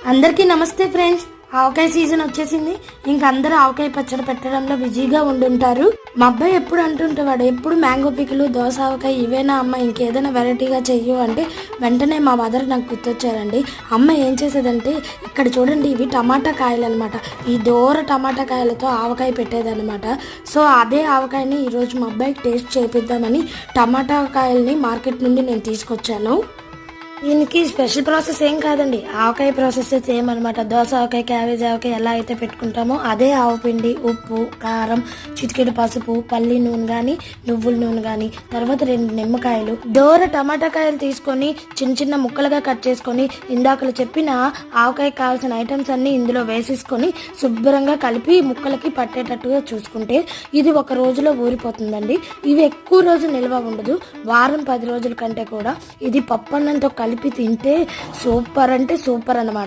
అందరికీ నమస్తే ఫ్రెండ్స్. ఆవకాయ సీజన్ వచ్చేసింది. ఇంక అందరూ ఆవకాయ పచ్చడి పెట్టడంలో బిజీగా ఉండుంటారు. మా అబ్బాయి ఎప్పుడు అంటుంటేవాడు, ఎప్పుడు మ్యాంగో పికిలు, దోస ఆవకాయ ఇవేనా అమ్మ, ఇంకేదైనా వెరైటీగా చెయ్యు అంటే వెంటనే మా మదర్ నాకు గుర్తొచ్చారండి. అమ్మ ఏం చేసేదంటే, ఇక్కడ చూడండి ఇవి టమాటా కాయలు అనమాట. ఈ దూర టమాటా కాయలతో ఆవకాయ పెట్టేదన్నమాట. సో అదే ఆవకాయని ఈరోజు మా అబ్బాయికి టేస్ట్ చేపిద్దామని టమాటా కాయల్ని మార్కెట్ నుండి నేను తీసుకొచ్చాను. దీనికి స్పెషల్ ప్రాసెస్ ఏం కాదండి, ఆవకాయ ప్రాసెస్ సేమ్ అనమాట. దోస ఆవకాయ, క్యాబేజ్ ఆవకాయ ఎలా అయితే పెట్టుకుంటామో అదే ఆవపిండి, ఉప్పు, కారం, చిటికెడు పసుపు, పల్లి నూనె కానీ నువ్వుల నూనె కానీ, తర్వాత 2 నిమ్మకాయలు, దోర టమాటా కాయలు తీసుకొని చిన్న చిన్న ముక్కలుగా కట్ చేసుకొని ఇందాకలు చెప్పిన ఆవకాయకి కావాల్సిన ఐటమ్స్ అన్ని ఇందులో వేసేసుకొని శుభ్రంగా కలిపి ముక్కలకి పట్టేటట్టుగా చూసుకుంటే ఇది ఒక రోజులో ఊరిపోతుందండి. ఇవి ఎక్కువ రోజు నిల్వ ఉండదు. వారం 10 రోజుల కంటే కూడా ఇది పప్పన్నంతో కలిపి తింటే సూపర్ అంటే సూపర్ అన్నమాట.